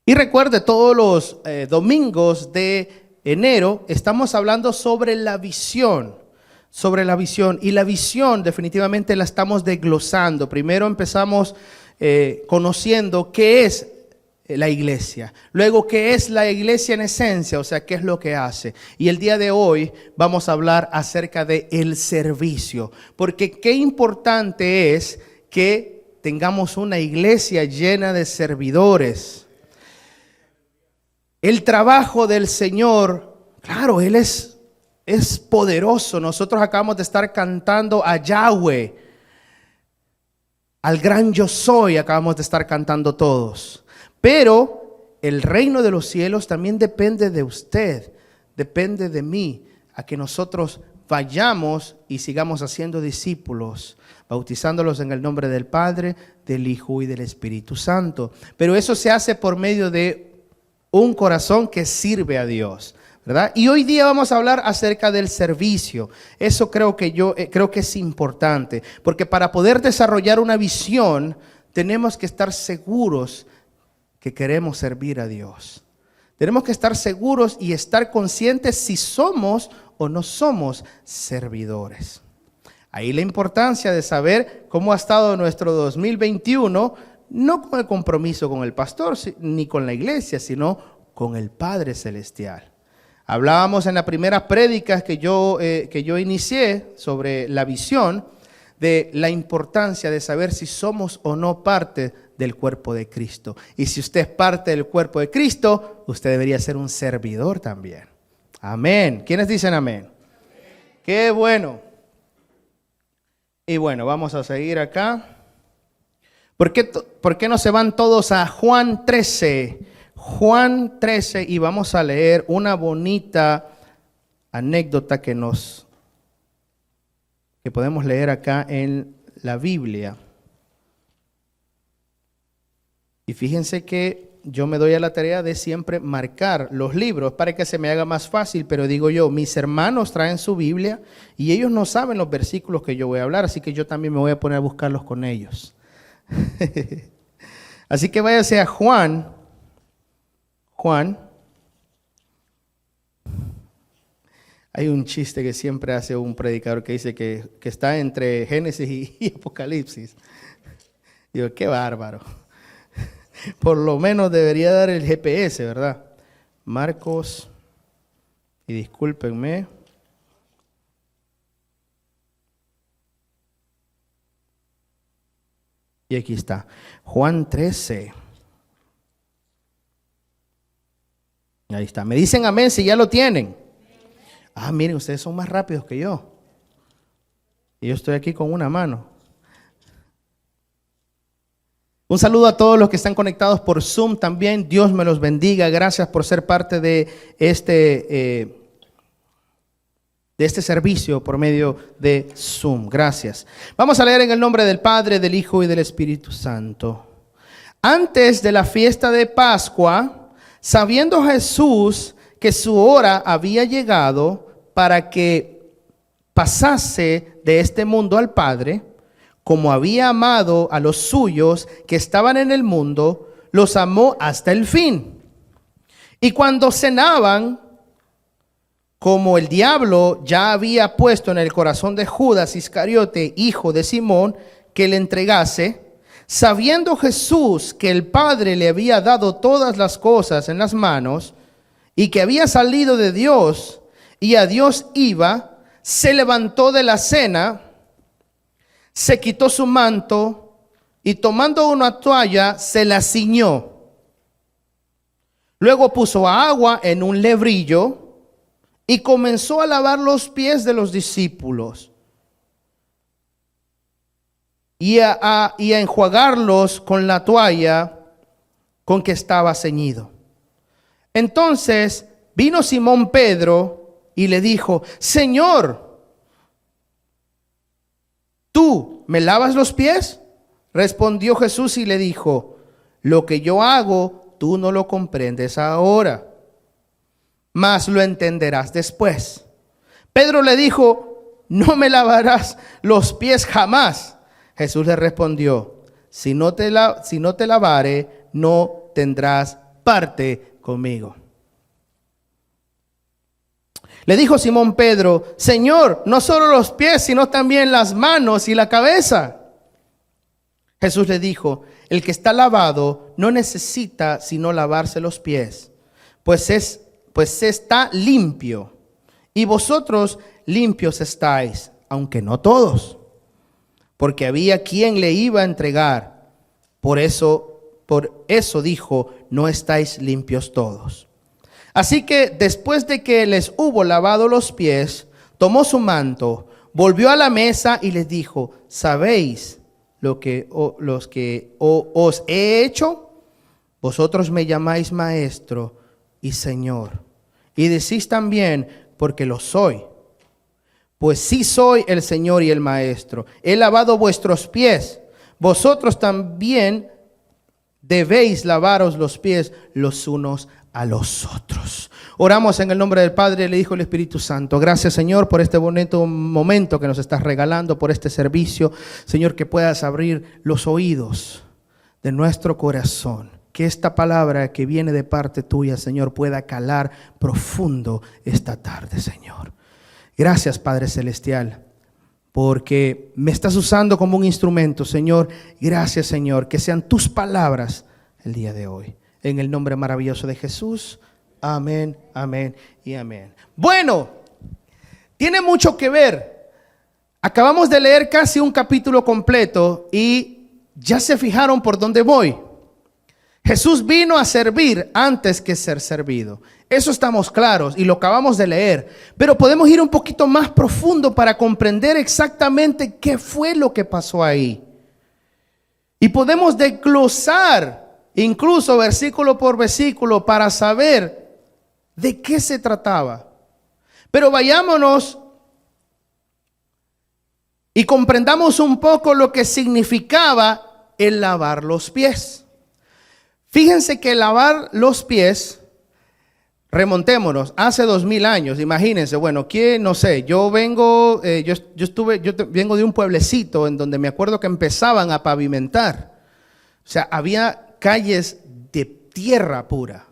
Y recuerde, todos los domingos de enero estamos hablando sobre la visión. Sobre la visión. Y la visión definitivamente la estamos desglosando. Primero empezamos conociendo qué es la iglesia. Luego, qué es la iglesia en esencia, o sea, qué es lo que hace. Y el día de hoy vamos a hablar acerca de el servicio. Porque qué importante es que tengamos una iglesia llena de servidores. El trabajo del Señor, claro, Él es poderoso. Nosotros acabamos de estar cantando a Yahweh, al gran yo soy, acabamos de estar cantando todos. Pero el reino de los cielos también depende de usted, depende de mí, a que nosotros vayamos y sigamos haciendo discípulos, bautizándolos en el nombre del Padre, del Hijo y del Espíritu Santo. Pero eso se hace por medio de un corazón que sirve a Dios, ¿verdad? Y hoy día vamos a hablar acerca del servicio. Eso creo que es importante, porque para poder desarrollar una visión tenemos que estar seguros que queremos servir a Dios. Tenemos que estar seguros y estar conscientes si somos o no somos servidores. Ahí la importancia de saber cómo ha estado nuestro 2021, no con el compromiso con el pastor ni con la iglesia, sino con el Padre Celestial. Hablábamos en las primeras prédicas que yo inicié sobre la visión, de la importancia de saber si somos o no parte del cuerpo de Cristo. Y si usted es parte del cuerpo de Cristo, usted debería ser un servidor también. Amén. ¿Quiénes dicen amén? Qué bueno. Y bueno, vamos a seguir acá. ¿Por qué no se van todos a Juan 13? Juan 13, y vamos a leer una bonita anécdota que podemos leer acá en la Biblia. Y fíjense que yo me doy a la tarea de siempre marcar los libros para que se me haga más fácil, pero digo yo, mis hermanos traen su Biblia y ellos no saben los versículos que yo voy a hablar, así que yo también me voy a poner a buscarlos con ellos. Así que váyase a Juan. Hay un chiste que siempre hace un predicador que dice que está entre Génesis y Apocalipsis. Digo, qué bárbaro. Por lo menos debería dar el GPS, ¿verdad? Marcos, y discúlpenme. Y aquí está, Juan 13. Ahí está. Me dicen amén si ya lo tienen. Ah, miren, ustedes son más rápidos que yo. Y yo estoy aquí con una mano. Un saludo a todos los que están conectados por Zoom también. Dios me los bendiga. Gracias por ser parte de este servicio por medio de Zoom. Gracias. Vamos a leer en el nombre del Padre, del Hijo y del Espíritu Santo. Antes de la fiesta de Pascua, sabiendo Jesús que su hora había llegado para que pasase de este mundo al Padre, como había amado a los suyos que estaban en el mundo, los amó hasta el fin. Y cuando cenaban, como el diablo ya había puesto en el corazón de Judas Iscariote, hijo de Simón, que le entregase, sabiendo Jesús que el Padre le había dado todas las cosas en las manos y que había salido de Dios y a Dios iba, se levantó de la cena, se quitó su manto y tomando una toalla se la ciñó. Luego puso agua en un lebrillo y comenzó a lavar los pies de los discípulos y a enjuagarlos con la toalla con que estaba ceñido. Entonces vino Simón Pedro y le dijo: Señor, ¿tú me lavas los pies? Respondió Jesús y le dijo: lo que yo hago, tú no lo comprendes ahora, mas lo entenderás después. Pedro le dijo: no me lavarás los pies jamás. Jesús le respondió: si no te lavare, no tendrás comparte conmigo. Le dijo Simón Pedro: Señor, no solo los pies, sino también las manos y la cabeza. Jesús le dijo: el que está lavado no necesita sino lavarse los pies, pues está limpio. Y vosotros limpios estáis, aunque no todos, porque había quien le iba a entregar. Por eso dijo: no estáis limpios todos. Así que después de que les hubo lavado los pies, tomó su manto, volvió a la mesa y les dijo: ¿sabéis lo que os he hecho? Vosotros me llamáis maestro y señor, y decís también: porque lo soy. Pues sí soy el Señor y el maestro. He lavado vuestros pies. Vosotros también debéis lavaros los pies los unos a los otros. Oramos en el nombre del Padre, del Hijo y del Espíritu Santo. Gracias, Señor, por este bonito momento que nos estás regalando, por este servicio. Señor, que puedas abrir los oídos de nuestro corazón. Que esta palabra que viene de parte tuya, Señor, pueda calar profundo esta tarde, Señor. Gracias, Padre Celestial, porque me estás usando como un instrumento, Señor. Gracias, Señor, que sean tus palabras el día de hoy. En el nombre maravilloso de Jesús. Amén, amén y amén. Bueno, tiene mucho que ver. Acabamos de leer casi un capítulo completo y ya se fijaron por dónde voy. Jesús vino a servir antes que ser servido. Eso estamos claros y lo acabamos de leer. Pero podemos ir un poquito más profundo para comprender exactamente qué fue lo que pasó ahí. Y podemos desglosar incluso versículo por versículo para saber de qué se trataba. Pero vayámonos y comprendamos un poco lo que significaba el lavar los pies. Fíjense que lavar los pies, remontémonos, hace 2000 años, imagínense, bueno, ¿quién? No sé, yo vengo de un pueblecito en donde me acuerdo que empezaban a pavimentar. O sea, había calles de tierra pura,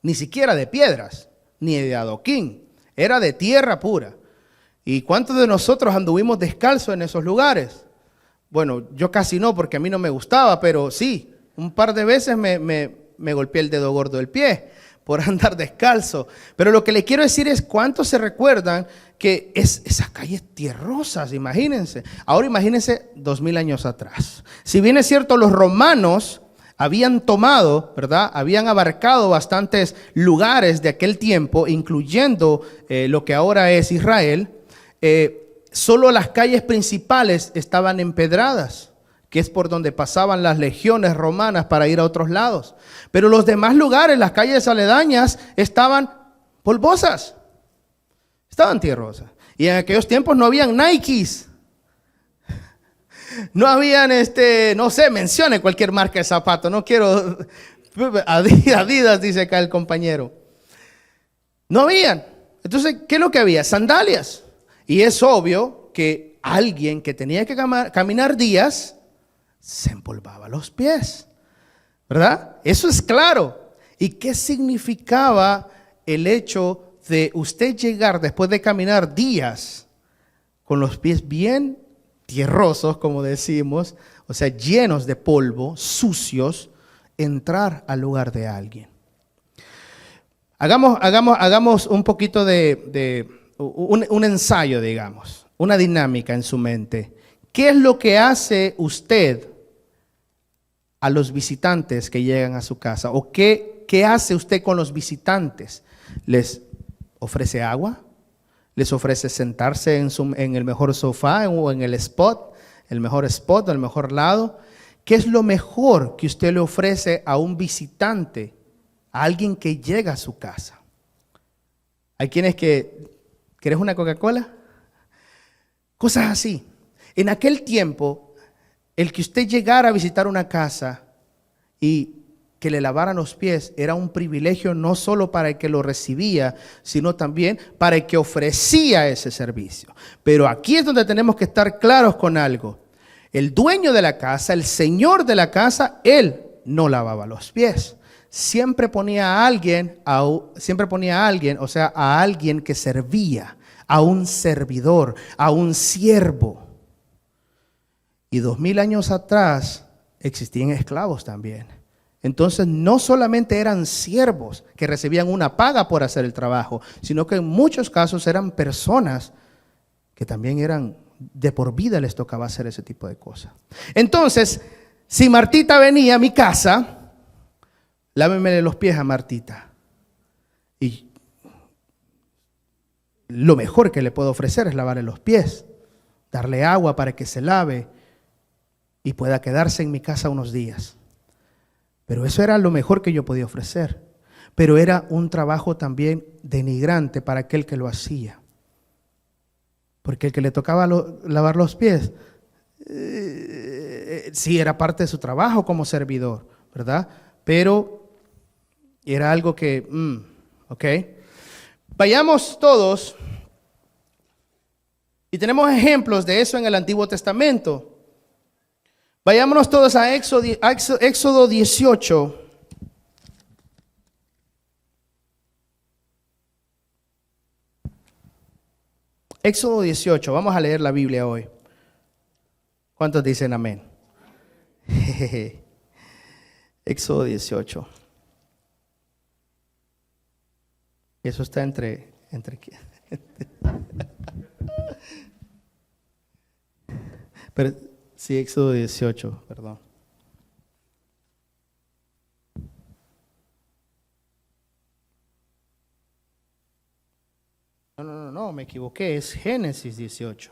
ni siquiera de piedras, ni de adoquín, era de tierra pura. ¿Y cuántos de nosotros anduvimos descalzos en esos lugares? Bueno, yo casi no, porque a mí no me gustaba, pero sí. Un par de veces me golpeé el dedo gordo del pie por andar descalzo. Pero lo que le quiero decir es: ¿cuántos se recuerdan que esas calles tierrosas? Imagínense. Ahora imagínense 2000 años atrás. Si bien es cierto, los romanos habían tomado, ¿verdad? Habían abarcado bastantes lugares de aquel tiempo, incluyendo lo que ahora es Israel. Solo las calles principales estaban empedradas, que es por donde pasaban las legiones romanas para ir a otros lados. Pero los demás lugares, las calles aledañas, estaban polvosas, estaban tierrosas. Y en aquellos tiempos no habían Nikes, no habían, no sé, mencione cualquier marca de zapato, no quiero, Adidas dice acá el compañero. No habían. Entonces, ¿qué es lo que había? Sandalias. Y es obvio que alguien que tenía que caminar días se empolvaba los pies, ¿verdad? Eso es claro. ¿Y qué significaba el hecho de usted llegar después de caminar días con los pies bien tierrosos, como decimos, o sea, llenos de polvo, sucios, entrar al lugar de alguien? Hagamos un poquito de un ensayo, digamos, una dinámica en su mente. ¿Qué es lo que hace usted a los visitantes que llegan a su casa? ¿O qué hace usted con los visitantes? ¿Les ofrece agua? ¿Les ofrece sentarse en el mejor sofá o en el mejor spot, el mejor lado? ¿Qué es lo mejor que usted le ofrece a un visitante, a alguien que llega a su casa? Hay quienes ¿quieres una Coca-Cola? Cosas así. En aquel tiempo, el que usted llegara a visitar una casa y que le lavaran los pies era un privilegio no solo para el que lo recibía, sino también para el que ofrecía ese servicio. Pero aquí es donde tenemos que estar claros con algo. El dueño de la casa, el señor de la casa, él no lavaba los pies. siempre ponía a alguien, o sea, a alguien que servía, a un servidor, a un siervo. Y 2000 años atrás existían esclavos también. Entonces no solamente eran siervos que recibían una paga por hacer el trabajo, sino que en muchos casos eran personas que también eran de por vida, les tocaba hacer ese tipo de cosas. Entonces, si Martita venía a mi casa, lávemele los pies a Martita. Y lo mejor que le puedo ofrecer es lavarle los pies, darle agua para que se lave y pueda quedarse en mi casa unos días. Pero eso era lo mejor que yo podía ofrecer. Pero era un trabajo también denigrante para aquel que lo hacía. Porque el que le tocaba lavar los pies, sí era parte de su trabajo como servidor, ¿verdad? Pero era algo que, ok. Vayamos todos, y tenemos ejemplos de eso en el Antiguo Testamento. Vayámonos todos a Éxodo 18. Éxodo 18, vamos a leer la Biblia hoy. ¿Cuántos dicen amén? Éxodo 18. Eso está entre Pero sí, Éxodo 18, perdón. No, me equivoqué, es Génesis 18.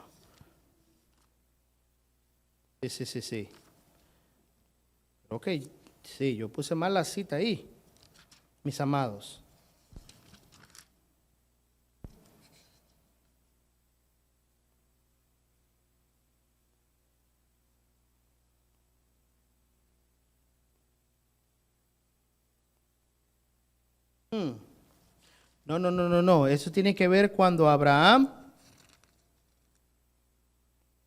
Sí. Ok, sí, yo puse mal la cita ahí, mis amados. No, eso tiene que ver cuando Abraham.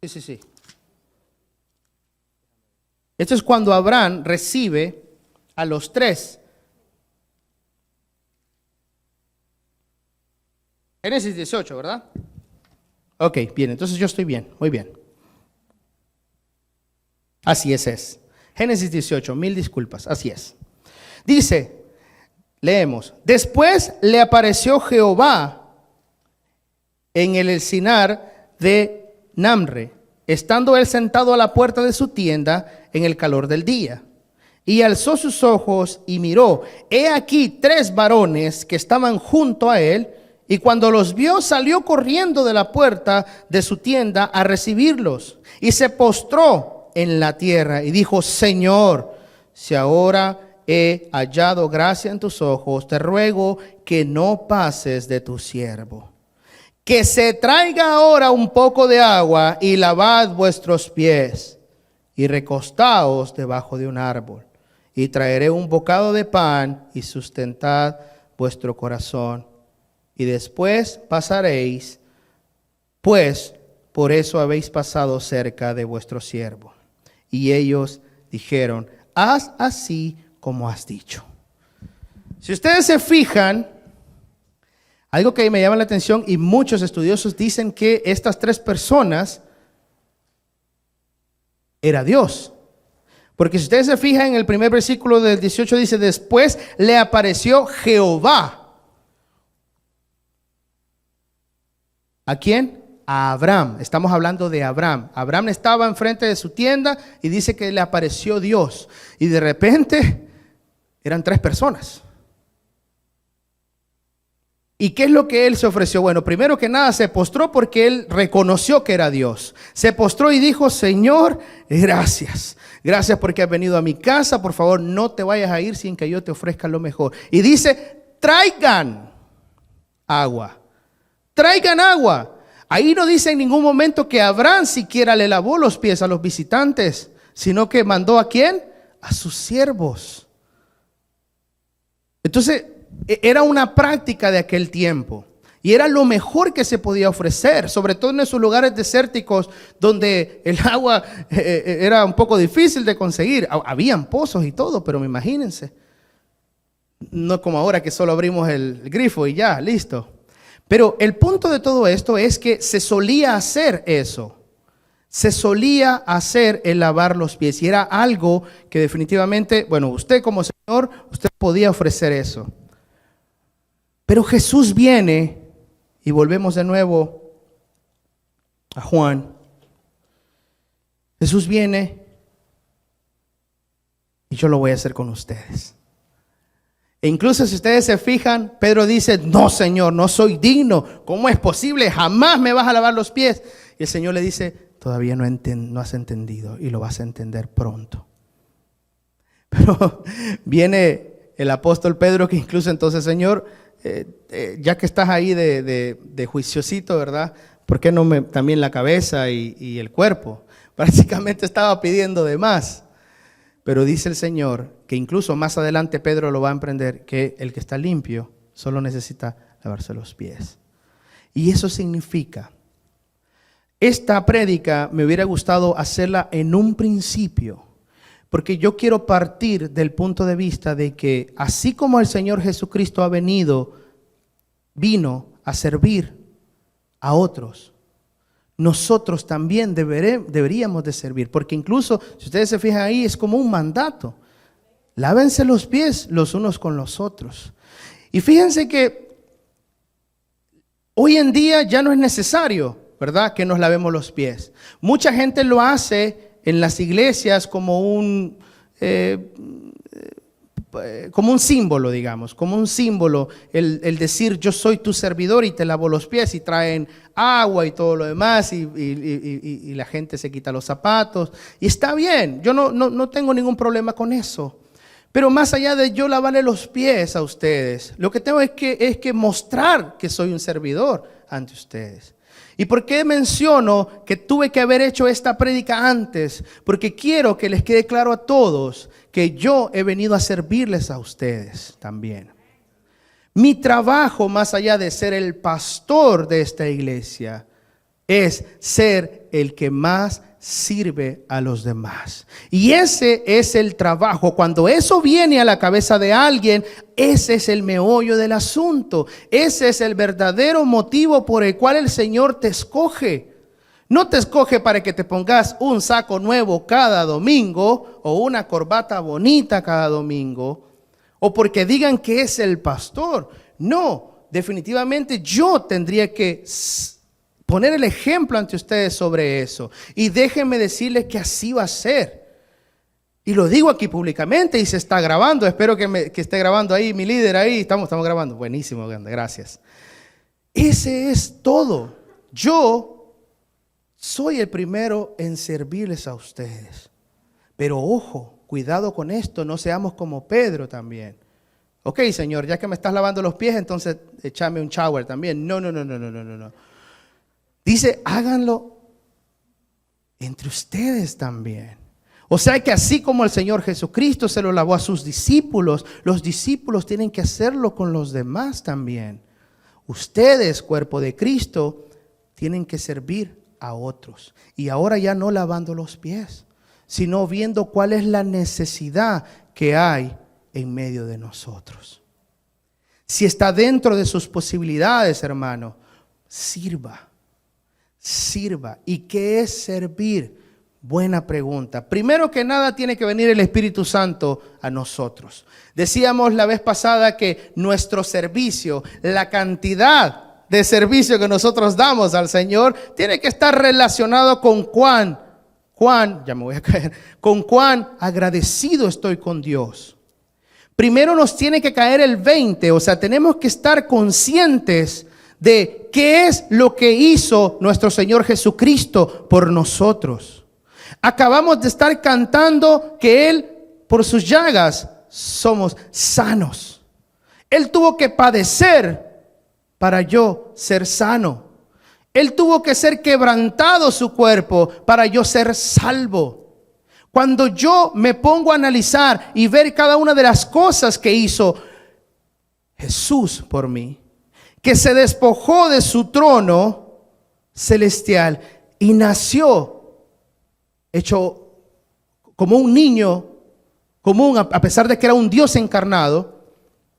Sí. Esto es cuando Abraham recibe a los tres. Génesis 18, ¿verdad? Ok, bien, entonces yo estoy bien, muy bien. Así es. Génesis 18, 1000 disculpas, así es. Dice, leemos, después le apareció Jehová en el encinar de Mamre, estando él sentado a la puerta de su tienda en el calor del día. Y alzó sus ojos y miró, he aquí 3 varones que estaban junto a él, y cuando los vio salió corriendo de la puerta de su tienda a recibirlos, y se postró en la tierra y dijo, Señor, si ahora he hallado gracia en tus ojos, te ruego que no pases de tu siervo. Que se traiga ahora un poco de agua y lavad vuestros pies y recostaos debajo de un árbol. Y traeré un bocado de pan y sustentad vuestro corazón. Y después pasaréis, pues por eso habéis pasado cerca de vuestro siervo. Y ellos dijeron, haz así como has dicho. Si ustedes se fijan, algo que me llama la atención y muchos estudiosos dicen que estas 3 personas era Dios. Porque si ustedes se fijan en el primer versículo del 18 dice, después le apareció Jehová. ¿A quién? A Abraham. Estamos hablando de Abraham. Abraham estaba enfrente de su tienda y dice que le apareció Dios. Y de repente eran 3 personas. ¿Y qué es lo que él se ofreció? Bueno, primero que nada se postró porque él reconoció que era Dios. Se postró y dijo, Señor, gracias. Gracias porque has venido a mi casa. Por favor, no te vayas a ir sin que yo te ofrezca lo mejor. Y dice, traigan agua. Traigan agua. Ahí no dice en ningún momento que Abraham siquiera le lavó los pies a los visitantes, sino que mandó ¿a quién? A sus siervos. Entonces, era una práctica de aquel tiempo y era lo mejor que se podía ofrecer, sobre todo en esos lugares desérticos donde el agua era un poco difícil de conseguir. Habían pozos y todo, pero imagínense. No como ahora que solo abrimos el grifo y ya, listo. Pero el punto de todo esto es que se solía hacer eso. Se solía hacer el lavar los pies y era algo que definitivamente, bueno, usted como Señor, usted podía ofrecer eso. Pero Jesús viene y volvemos de nuevo a Juan. Jesús viene y yo lo voy a hacer con ustedes. E incluso si ustedes se fijan, Pedro dice, no Señor, no soy digno. ¿Cómo es posible? Jamás me vas a lavar los pies. Y el Señor le dice, todavía no has entendido y lo vas a entender pronto. Pero viene el apóstol Pedro que incluso entonces, Señor, ya que estás ahí de juiciosito, ¿verdad? ¿Por qué no también la cabeza y el cuerpo? Básicamente estaba pidiendo de más. Pero dice el Señor que incluso más adelante Pedro lo va a aprender, que el que está limpio solo necesita lavarse los pies. Y eso significa, esta prédica me hubiera gustado hacerla en un principio, porque yo quiero partir del punto de vista de que así como el Señor Jesucristo vino a servir a otros, nosotros también deberíamos de servir, porque incluso, si ustedes se fijan ahí, es como un mandato. Lávense los pies los unos con los otros. Y fíjense que hoy en día ya no es necesario, ¿verdad?, que nos lavemos los pies. Mucha gente lo hace en las iglesias como un símbolo, digamos, como un símbolo, el decir yo soy tu servidor y te lavo los pies, y traen agua y todo lo demás y la gente se quita los zapatos y está bien, yo no tengo ningún problema con eso. Pero más allá de yo lavarle los pies a ustedes, lo que tengo es que mostrar que soy un servidor ante ustedes. ¿Y por qué menciono que tuve que haber hecho esta prédica antes? Porque quiero que les quede claro a todos que yo he venido a servirles a ustedes también. Mi trabajo, más allá de ser el pastor de esta iglesia, es ser el que más sirve a los demás. Y ese es el trabajo. Cuando eso viene a la cabeza de alguien, ese es el meollo del asunto. Ese es el verdadero motivo por el cual el Señor te escoge. No te escoge para que te pongas un saco nuevo cada domingo o una corbata bonita cada domingo o porque digan que es el pastor. No, definitivamente yo tendría que poner el ejemplo ante ustedes sobre eso. Y déjenme decirles que así va a ser. Y lo digo aquí públicamente y se está grabando. Espero que esté grabando ahí mi líder ahí. Estamos grabando. Buenísimo, gracias. Ese es todo. Yo soy el primero en servirles a ustedes. Pero ojo, cuidado con esto. No seamos como Pedro también. Ok, Señor, ya que me estás lavando los pies, entonces échame un shower también. No. Dice, háganlo entre ustedes también. O sea que así como el Señor Jesucristo se lo lavó a sus discípulos, los discípulos tienen que hacerlo con los demás también. Ustedes, cuerpo de Cristo, tienen que servir a otros. Y ahora ya no lavando los pies, sino viendo cuál es la necesidad que hay en medio de nosotros. Si está dentro de sus posibilidades, hermano, sirva. ¿Y qué es servir? Buena pregunta. Primero que nada tiene que venir el Espíritu Santo a nosotros. Decíamos la vez pasada que nuestro servicio, la cantidad de servicio que nosotros damos al Señor, tiene que estar relacionado con cuán agradecido estoy con Dios. Primero nos tiene que caer el 20, o sea, tenemos que estar conscientes de qué es lo que hizo nuestro Señor Jesucristo por nosotros. Acabamos de estar cantando que Él, por sus llagas, somos sanos. Él tuvo que padecer para yo ser sano. Él tuvo que ser quebrantado su cuerpo para yo ser salvo. Cuando yo me pongo a analizar y ver cada una de las cosas que hizo Jesús por mí, que se despojó de su trono celestial y nació hecho como un niño común, a pesar de que era un Dios encarnado,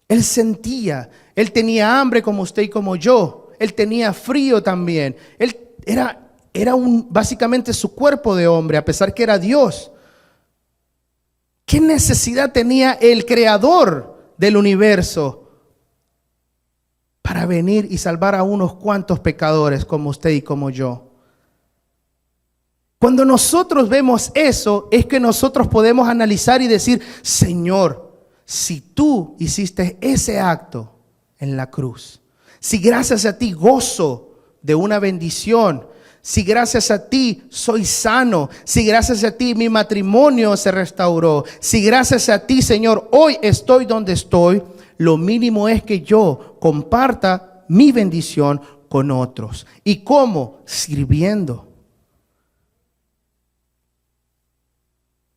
Él sentía, él tenía hambre como usted y como yo. Él tenía frío también. Él era básicamente su cuerpo de hombre, a pesar que era Dios. ¿Qué necesidad tenía el creador del universo para venir y salvar a unos cuantos pecadores como usted y como yo? Cuando nosotros vemos eso, es que nosotros podemos analizar y decir, Señor, si tú hiciste ese acto en la cruz, si gracias a ti gozo de una bendición, si gracias a ti soy sano, si gracias a ti mi matrimonio se restauró, si gracias a ti, Señor, hoy estoy donde estoy, lo mínimo es que yo comparta mi bendición con otros. ¿Y cómo? Sirviendo.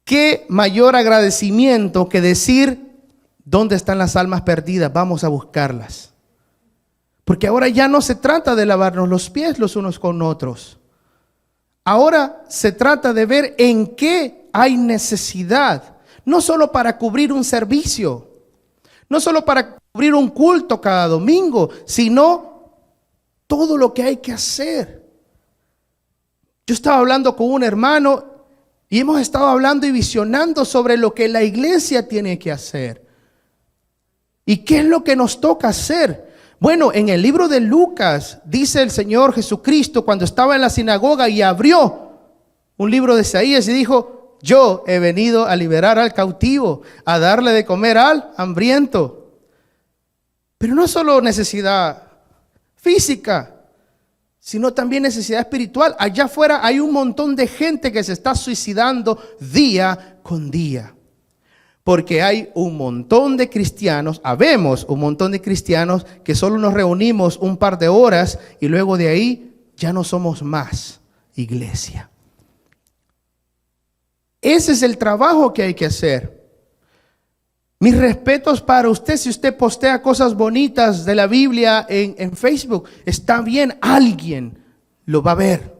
¿Qué mayor agradecimiento que decir, ¿dónde están las almas perdidas? Vamos a buscarlas. Porque ahora ya no se trata de lavarnos los pies los unos con otros. Ahora se trata de ver en qué hay necesidad. No solo para cubrir un servicio, no solo para cubrir un culto cada domingo, sino todo lo que hay que hacer. Yo estaba hablando con un hermano y hemos estado hablando y visionando sobre lo que la iglesia tiene que hacer. ¿Y qué es lo que nos toca hacer? Bueno, en el libro de Lucas dice el Señor Jesucristo cuando estaba en la sinagoga y abrió un libro de Isaías y dijo, yo he venido a liberar al cautivo, a darle de comer al hambriento. Pero no solo necesidad física, sino también necesidad espiritual. Allá afuera hay un montón de gente que se está suicidando día con día. Porque hay un montón de cristianos, habemos un montón de cristianos que solo nos reunimos un par de horas y luego de ahí ya no somos más iglesia. Ese es el trabajo que hay que hacer. Mis respetos para usted si usted postea cosas bonitas de la Biblia en Facebook. Está bien, alguien lo va a ver.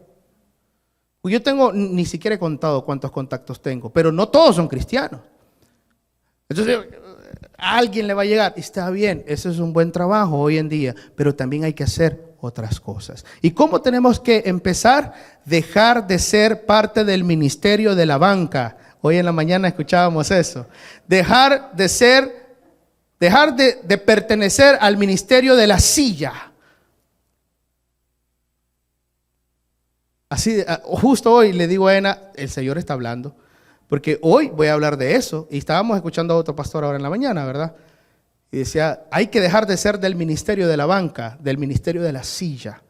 Yo tengo, ni siquiera he contado cuántos contactos tengo, pero no todos son cristianos. Entonces, a alguien le va a llegar, está bien, eso es un buen trabajo hoy en día, pero también hay que hacer otras cosas. ¿Y cómo tenemos que empezar? Dejar de ser parte del ministerio de la banca. Hoy en la mañana escuchábamos eso. Dejar de pertenecer al ministerio de la silla. Así, justo hoy le digo a Ena, el Señor está hablando. Porque hoy voy a hablar de eso. Y estábamos escuchando a otro pastor ahora en la mañana, ¿verdad? Y decía, hay que dejar de ser del ministerio de la banca, del ministerio de la silla.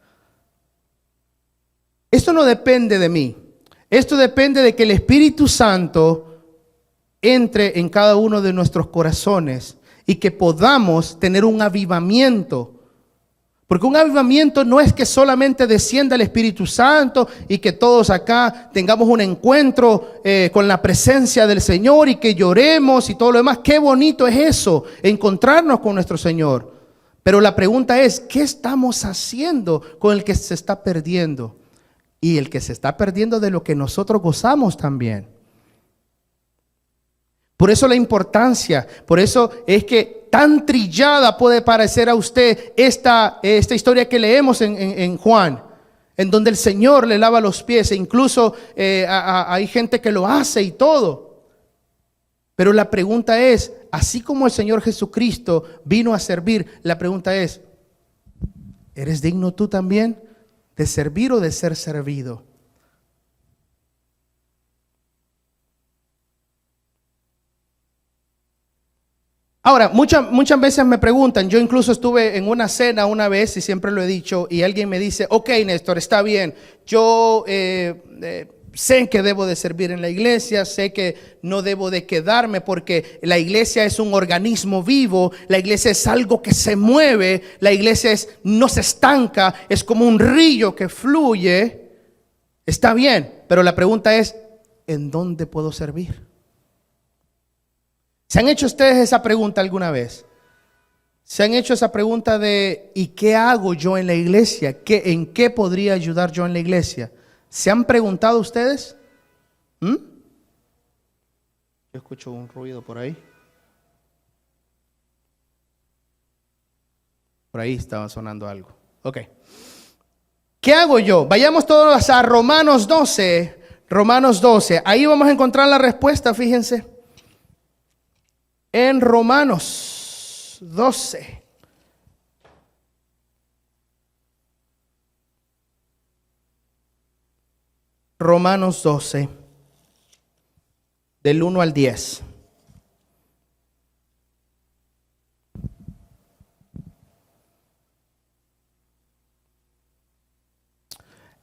Esto no depende de mí. Esto depende de que el Espíritu Santo entre en cada uno de nuestros corazones y que podamos tener un avivamiento. Porque un avivamiento no es que solamente descienda el Espíritu Santo y que todos acá tengamos un encuentro con la presencia del Señor y que lloremos y todo lo demás. Qué bonito es eso, encontrarnos con nuestro Señor. Pero la pregunta es, ¿qué estamos haciendo con el que se está perdiendo? Y el que se está perdiendo de lo que nosotros gozamos también. Por eso la importancia, por eso es que tan trillada puede parecer a usted esta historia que leemos en Juan, en donde el Señor le lava los pies e incluso hay gente que lo hace y todo. Pero la pregunta es, así como el Señor Jesucristo vino a servir, la pregunta es, ¿eres digno tú también de servir o de ser servido? Ahora, muchas veces me preguntan, yo incluso estuve en una cena una vez y siempre lo he dicho y alguien me dice, ok Néstor, está bien, yo sé que debo de servir en la iglesia, sé que no debo de quedarme porque la iglesia es un organismo vivo, la iglesia es algo que se mueve, la iglesia no se estanca, es como un río que fluye, está bien, pero la pregunta es, ¿en dónde puedo servir? ¿Se han hecho ustedes esa pregunta alguna vez? ¿Se han hecho esa pregunta de ¿y qué hago yo en la iglesia? ¿En qué podría ayudar yo en la iglesia? ¿Se han preguntado ustedes? Yo escucho un ruido por ahí. Por ahí estaba sonando algo. Ok. ¿Qué hago yo? Vayamos todos a Romanos 12. Romanos 12. Ahí vamos a encontrar la respuesta, fíjense. En Romanos 12. Romanos 12. Del 1 al 10.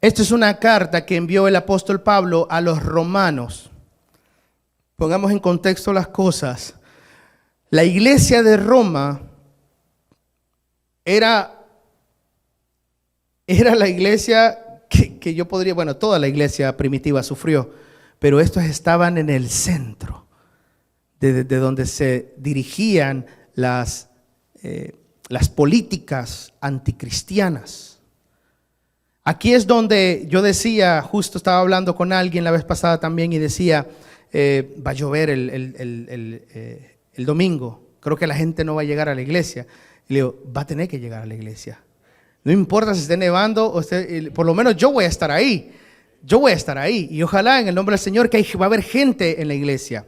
Esta es una carta que envió el apóstol Pablo a los romanos. Pongamos en contexto las cosas. La iglesia de Roma era la iglesia que yo podría, bueno, toda la iglesia primitiva sufrió, pero estos estaban en el centro, de donde se dirigían las políticas anticristianas. Aquí es donde yo decía, justo estaba hablando con alguien la vez pasada también y decía, va a llover el domingo, creo que la gente no va a llegar a la iglesia. Y le digo, va a tener que llegar a la iglesia. No importa si esté nevando, por lo menos yo voy a estar ahí. Yo voy a estar ahí. Y ojalá en el nombre del Señor que va a haber gente en la iglesia.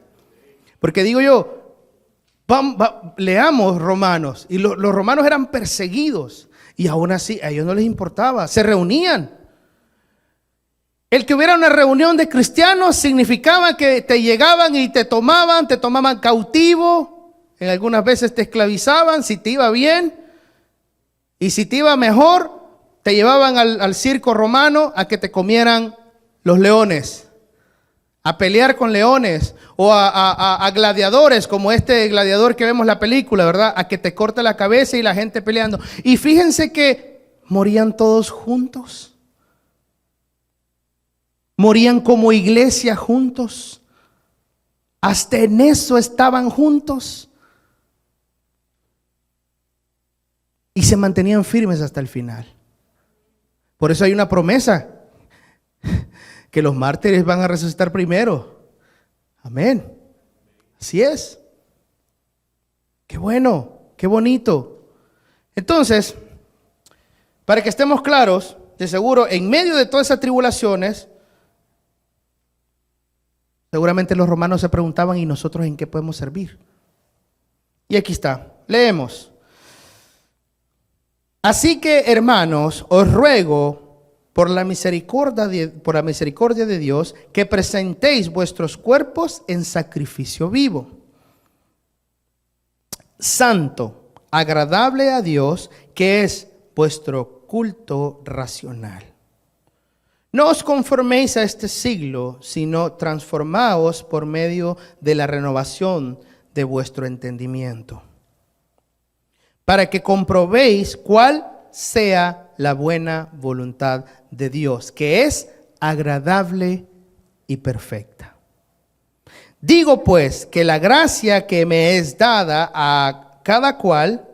Porque digo yo, leamos Romanos. Y los romanos eran perseguidos. Y aún así a ellos no les importaba, se reunían. El que hubiera una reunión de cristianos significaba que te llegaban y te tomaban cautivo. En algunas veces te esclavizaban si te iba bien. Y si te iba mejor, te llevaban al circo romano a que te comieran los leones. A pelear con leones o a gladiadores como este gladiador que vemos en la película, ¿verdad? A que te corte la cabeza y la gente peleando. Y fíjense que morían todos juntos. Morían como iglesia juntos. Hasta en eso estaban juntos. Y se mantenían firmes hasta el final. Por eso hay una promesa. Que los mártires van a resucitar primero. Amén. Así es. Qué bueno, qué bonito. Entonces, para que estemos claros, de seguro, en medio de todas esas tribulaciones, seguramente los romanos se preguntaban, ¿y nosotros en qué podemos servir? Y aquí está, leemos. Así que, hermanos, os ruego por la misericordia de Dios, que presentéis vuestros cuerpos en sacrificio vivo, santo, agradable a Dios, que es vuestro culto racional. No os conforméis a este siglo, sino transformaos por medio de la renovación de vuestro entendimiento, para que comprobéis cuál sea la buena voluntad de Dios, que es agradable y perfecta. Digo pues que la gracia que me es dada a cada cual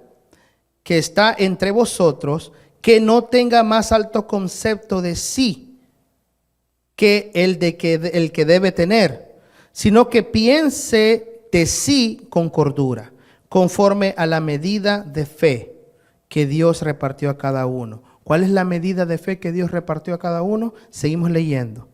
que está entre vosotros, que no tenga más alto concepto de sí que el que debe tener, sino que piense de sí con cordura, conforme a la medida de fe que Dios repartió a cada uno. ¿Cuál es la medida de fe que Dios repartió a cada uno? Seguimos leyendo.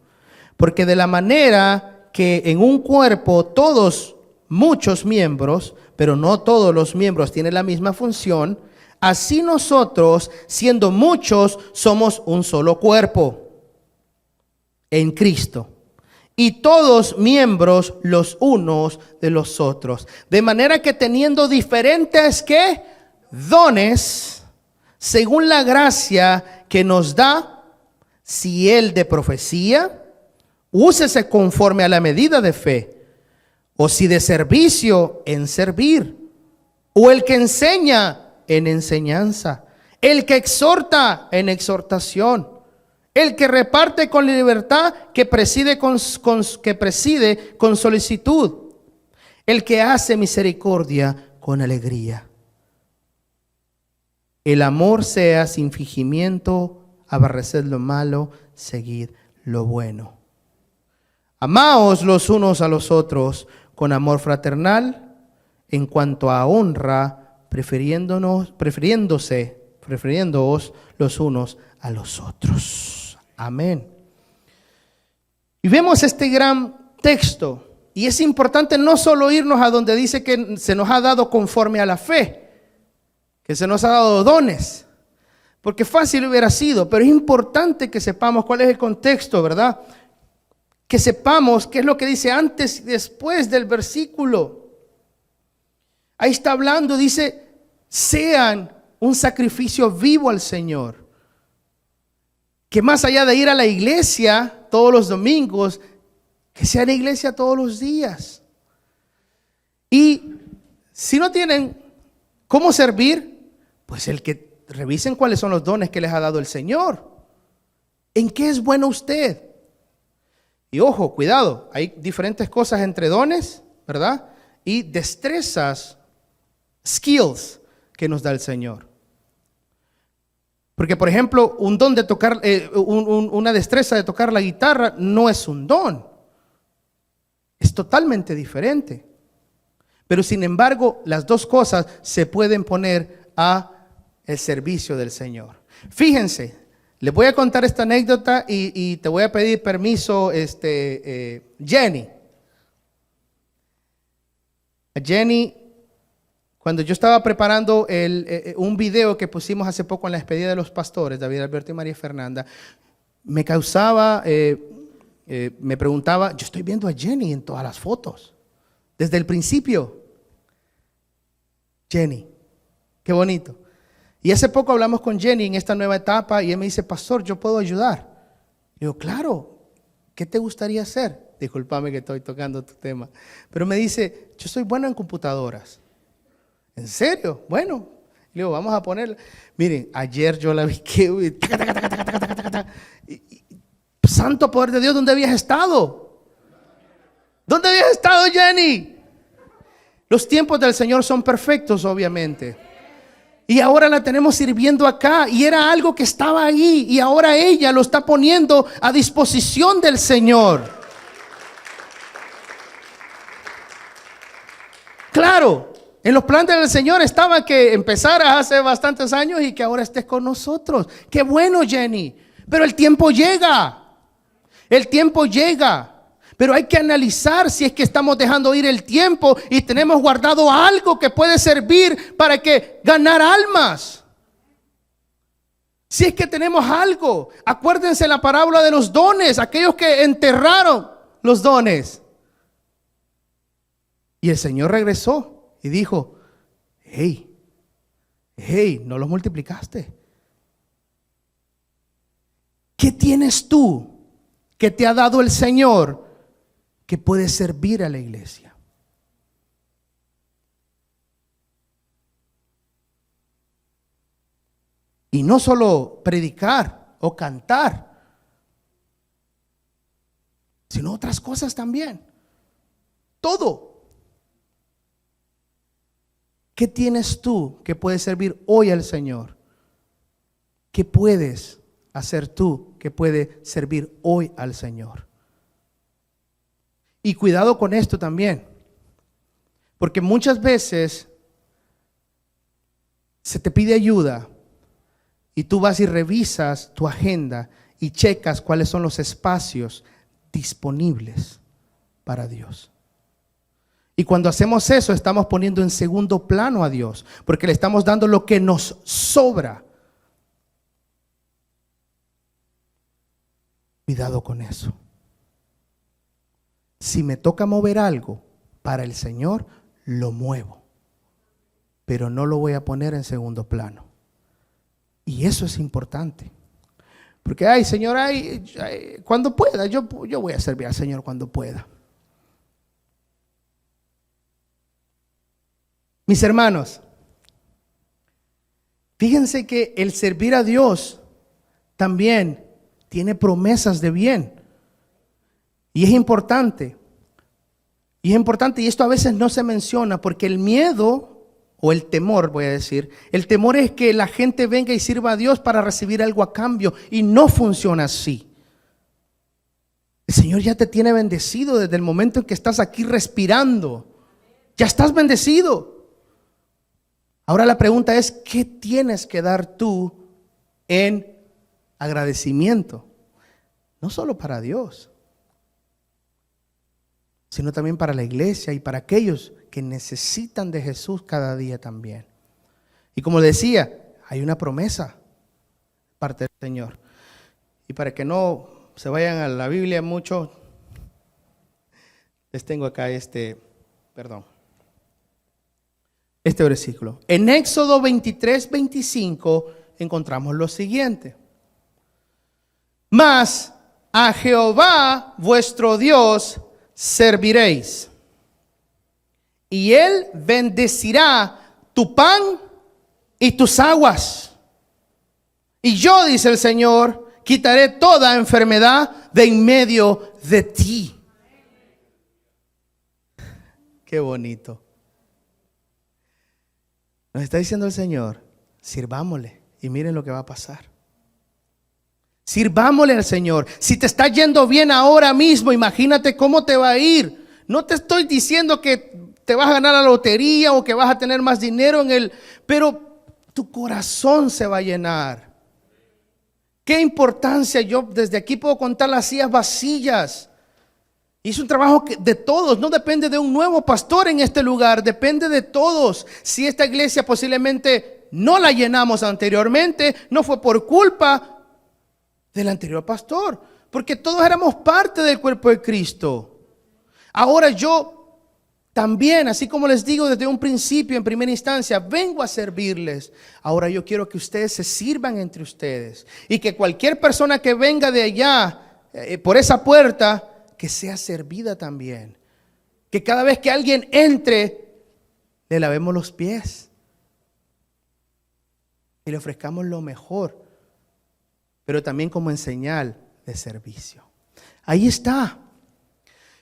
Porque de la manera que en un cuerpo todos, muchos miembros, pero no todos los miembros tienen la misma función, así nosotros, siendo muchos, somos un solo cuerpo en Cristo. Y todos miembros los unos de los otros. De manera que teniendo diferentes, ¿qué? Dones, según la gracia que nos da, si el de profecía, úsese conforme a la medida de fe, o si de servicio, en servir, o el que enseña, en enseñanza, el que exhorta, en exhortación, el que reparte con libertad, que preside con solicitud, el que hace misericordia con alegría. El amor sea sin fingimiento, aborreced lo malo, seguid lo bueno. Amaos los unos a los otros con amor fraternal, en cuanto a honra, prefiriéndose refiriéndoos los unos a los otros. Amén. Y vemos este gran texto. Y es importante no solo irnos a donde dice que se nos ha dado conforme a la fe, que se nos ha dado dones, porque fácil hubiera sido, pero es importante que sepamos cuál es el contexto, ¿verdad? Que sepamos qué es lo que dice antes y después del versículo. Ahí está hablando, dice, sean un sacrificio vivo al Señor. Que más allá de ir a la iglesia todos los domingos, que sea la iglesia todos los días. Y si no tienen cómo servir, pues el que revisen cuáles son los dones que les ha dado el Señor. ¿En qué es bueno usted? Y ojo, cuidado, hay diferentes cosas entre dones, ¿verdad? Y destrezas, skills que nos da el Señor. Porque, por ejemplo, un don de tocar, una destreza de tocar la guitarra no es un don. Es totalmente diferente. Pero sin embargo, las dos cosas se pueden poner a el servicio del Señor. Fíjense, les voy a contar esta anécdota y te voy a pedir permiso, Jenny. Jenny, cuando yo estaba preparando un video que pusimos hace poco en la despedida de los pastores, David Alberto y María Fernanda, me causaba, me preguntaba, yo estoy viendo a Jenny en todas las fotos, desde el principio. Jenny, qué bonito. Y hace poco hablamos con Jenny en esta nueva etapa y él me dice, pastor, ¿yo puedo ayudar? Y yo, claro, ¿qué te gustaría hacer? Discúlpame que estoy tocando tu tema. Pero me dice, yo soy bueno en computadoras. ¿En serio? Bueno, le digo, vamos a ponerla. Miren, ayer yo la vi que... Santo poder de Dios, ¿dónde habías estado? ¿Dónde habías estado, Jenny? Los tiempos del Señor son perfectos, obviamente. Y ahora la tenemos sirviendo acá. Y era algo que estaba ahí. Y ahora ella lo está poniendo a disposición del Señor. Claro. En los planes del Señor estaba que empezara hace bastantes años y que ahora estés con nosotros. Qué bueno, Jenny. Pero el tiempo llega. El tiempo llega. Pero hay que analizar si es que estamos dejando ir el tiempo y tenemos guardado algo que puede servir para que ganar almas. Si es que tenemos algo. Acuérdense la parábola de los dones. Aquellos que enterraron los dones. Y el Señor regresó. Y dijo, hey, no los multiplicaste. ¿Qué tienes tú que te ha dado el Señor que puede servir a la iglesia? Y no solo predicar o cantar, sino otras cosas también. Todo. ¿Qué tienes tú que puede servir hoy al Señor? ¿Qué puedes hacer tú que puede servir hoy al Señor? Y cuidado con esto también, porque muchas veces se te pide ayuda y tú vas y revisas tu agenda y checas cuáles son los espacios disponibles para Dios. Y cuando hacemos eso, estamos poniendo en segundo plano a Dios, porque le estamos dando lo que nos sobra. Cuidado con eso. Si me toca mover algo para el Señor, lo muevo, pero no lo voy a poner en segundo plano. Y eso es importante. Porque, ay, Señor, cuando pueda, yo voy a servir al Señor cuando pueda. Mis hermanos, fíjense que el servir a Dios también tiene promesas de bien. Y es importante. Y esto a veces no se menciona porque el miedo o el temor, voy a decir, el temor es que la gente venga y sirva a Dios para recibir algo a cambio y no funciona así. El Señor ya te tiene bendecido desde el momento en que estás aquí respirando. Ya estás bendecido. Ahora la pregunta es, ¿qué tienes que dar tú en agradecimiento? No solo para Dios, sino también para la iglesia y para aquellos que necesitan de Jesús cada día también. Y como decía, hay una promesa parte del Señor. Y para que no se vayan a la Biblia mucho, les tengo acá este versículo. En Éxodo 23:25 encontramos lo siguiente. Mas a Jehová vuestro Dios serviréis, y Él bendecirá tu pan y tus aguas. Y yo, dice el Señor, quitaré toda enfermedad de en medio de ti. Qué bonito. Nos está diciendo el Señor, sirvámosle y miren lo que va a pasar. Sirvámosle al Señor. Si te está yendo bien ahora mismo, imagínate cómo te va a ir. No te estoy diciendo que te vas a ganar la lotería o que vas a tener más dinero pero tu corazón se va a llenar. Qué importancia. Yo desde aquí puedo contar las sillas vacías. Y es un trabajo de todos, no depende de un nuevo pastor en este lugar, depende de todos. Si esta iglesia posiblemente no la llenamos anteriormente, no fue por culpa del anterior pastor, porque todos éramos parte del cuerpo de Cristo. Ahora yo también, así como les digo desde un principio, en primera instancia, vengo a servirles. Ahora yo quiero que ustedes se sirvan entre ustedes y que cualquier persona que venga de allá, por esa puerta, que sea servida también. Que cada vez que alguien entre, le lavemos los pies y le ofrezcamos lo mejor, pero también como en señal de servicio. Ahí está.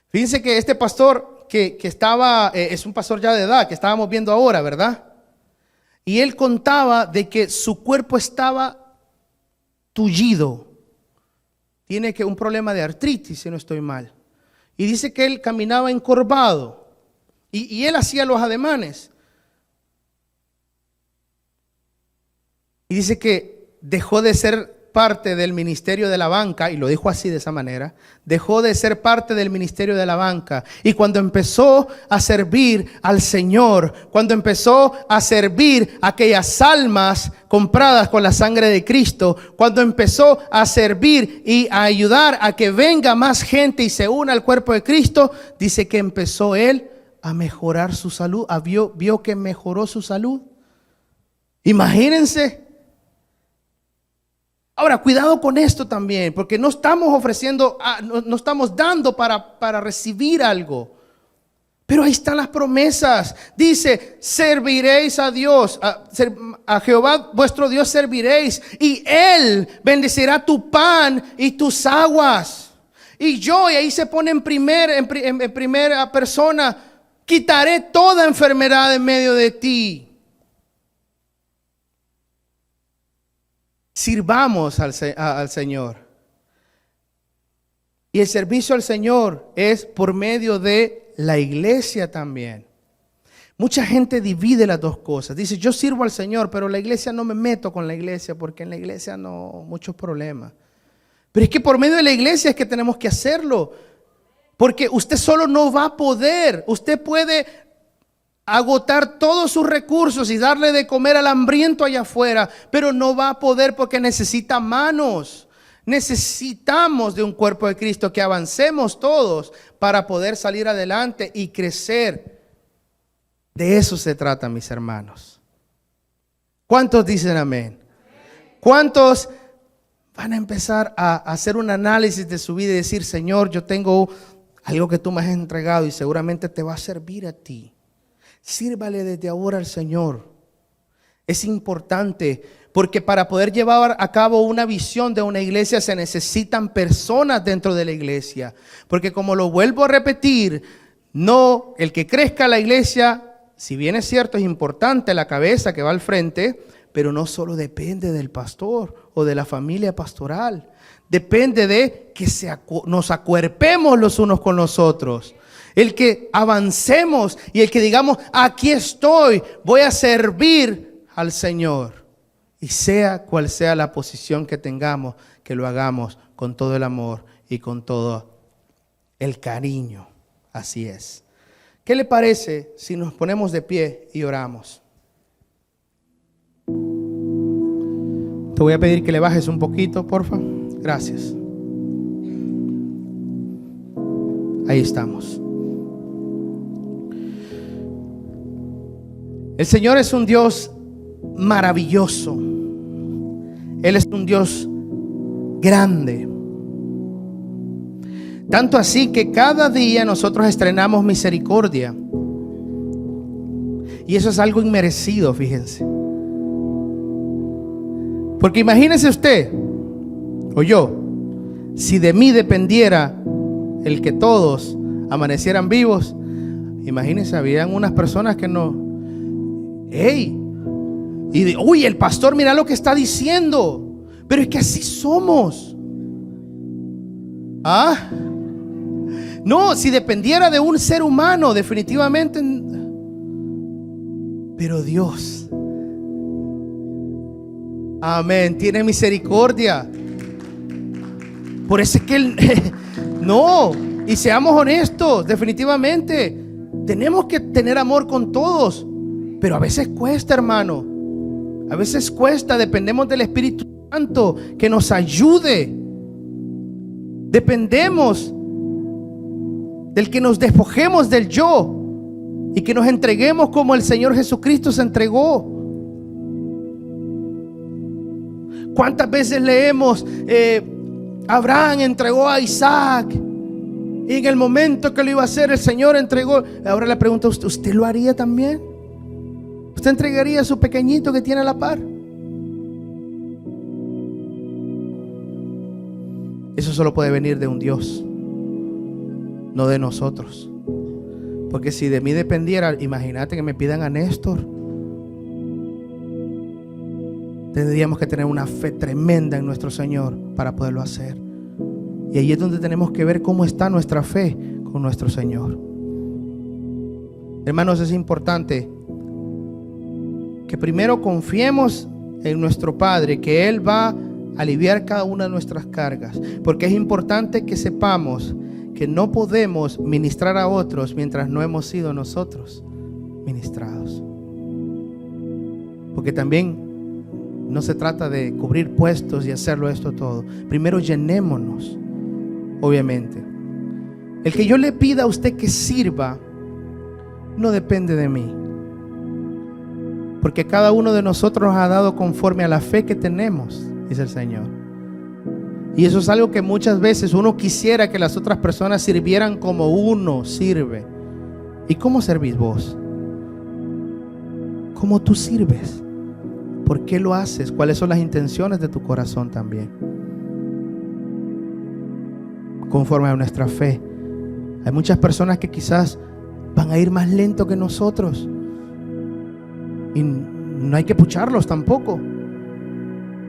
Fíjense que este pastor que estaba, es un pastor ya de edad, que estábamos viendo ahora, ¿verdad? Y él contaba de que su cuerpo estaba tullido. Tiene un problema de artritis, si no estoy mal. Y dice que él caminaba encorvado. Y él hacía los ademanes. Y dice que dejó de ser parte del ministerio de la banca, y lo dijo así de esa manera, dejó de ser parte del ministerio de la banca, y cuando empezó a servir al Señor, cuando empezó a servir a aquellas almas compradas con la sangre de Cristo, cuando empezó a servir y a ayudar a que venga más gente y se una al cuerpo de Cristo, dice que empezó él a mejorar su salud, vio que mejoró su salud. Imagínense. Ahora, cuidado con esto también, porque no estamos ofreciendo, no estamos dando para recibir algo. Pero ahí están las promesas. Dice, serviréis a Dios, a Jehová vuestro Dios serviréis, y Él bendecirá tu pan y tus aguas. Y ahí se pone en primera persona, quitaré toda enfermedad en medio de ti. Sirvamos al Señor. Y el servicio al Señor es por medio de la iglesia también. Mucha gente divide las dos cosas. Dice, yo sirvo al Señor, pero la iglesia no me meto con la iglesia porque en la iglesia no, muchos problemas. Pero es que por medio de la iglesia es que tenemos que hacerlo. Porque usted solo no va a poder. Usted puede agotar todos sus recursos y darle de comer al hambriento allá afuera, pero no va a poder porque necesita manos. Necesitamos de un cuerpo de Cristo, que avancemos todos para poder salir adelante y crecer. De eso se trata, mis hermanos. ¿Cuántos dicen amén? ¿Cuántos van a empezar a hacer un análisis de su vida y decir, Señor, yo tengo algo que tú me has entregado y seguramente te va a servir a ti? Sírvale desde ahora al Señor. Es importante porque para poder llevar a cabo una visión de una iglesia se necesitan personas dentro de la iglesia. Porque como lo vuelvo a repetir, no, el que crezca la iglesia, si bien es cierto, es importante la cabeza que va al frente, pero no solo depende del pastor o de la familia pastoral. Depende de que nos acuerpemos los unos con los otros. El que avancemos y el que digamos, aquí estoy, voy a servir al Señor. Y sea cual sea la posición que tengamos, que lo hagamos con todo el amor y con todo el cariño. Así es. ¿Qué le parece si nos ponemos de pie y oramos? Te voy a pedir que le bajes un poquito, porfa. Gracias. Ahí estamos. El Señor es un Dios maravilloso. Él es un Dios grande. Tanto así que cada día nosotros estrenamos misericordia. Y eso es algo inmerecido, fíjense. Porque imagínese usted, o yo, si de mí dependiera el que todos amanecieran vivos, imagínense, habían unas personas que no, uy, el pastor, mira lo que está diciendo, pero es que así somos. No, si dependiera de un ser humano, definitivamente, pero Dios, amén, tiene misericordia. Por eso es que Él, no, y seamos honestos, definitivamente, tenemos que tener amor con todos, pero a veces cuesta, hermano, a veces cuesta, dependemos del Espíritu Santo que nos ayude, dependemos del que nos despojemos del yo y que nos entreguemos como el Señor Jesucristo se entregó. ¿Cuántas veces leemos Abraham entregó a Isaac y en el momento que lo iba a hacer el Señor entregó? Ahora le pregunto a usted, ¿usted lo haría también? ¿Usted entregaría a su pequeñito que tiene a la par? Eso solo puede venir de un Dios, no de nosotros. Porque si de mí dependiera, imagínate que me pidan a Néstor. Tendríamos que tener una fe tremenda en nuestro Señor para poderlo hacer. Y ahí es donde tenemos que ver cómo está nuestra fe con nuestro Señor. Hermanos, es importante que primero confiemos en nuestro Padre, que Él va a aliviar cada una de nuestras cargas. Porque es importante que sepamos que no podemos ministrar a otros mientras no hemos sido nosotros ministrados. Porque también no se trata de cubrir puestos y hacerlo esto todo. Primero llenémonos, obviamente. El que yo le pida a usted que sirva no depende de mí. Porque cada uno de nosotros nos ha dado conforme a la fe que tenemos, dice el Señor. Y eso es algo que muchas veces uno quisiera que las otras personas sirvieran como uno sirve. ¿Y cómo servís vos? ¿Cómo tú sirves? ¿Por qué lo haces? ¿Cuáles son las intenciones de tu corazón también? Conforme a nuestra fe. Hay muchas personas que quizás van a ir más lento que nosotros. Y no hay que pucharlos tampoco,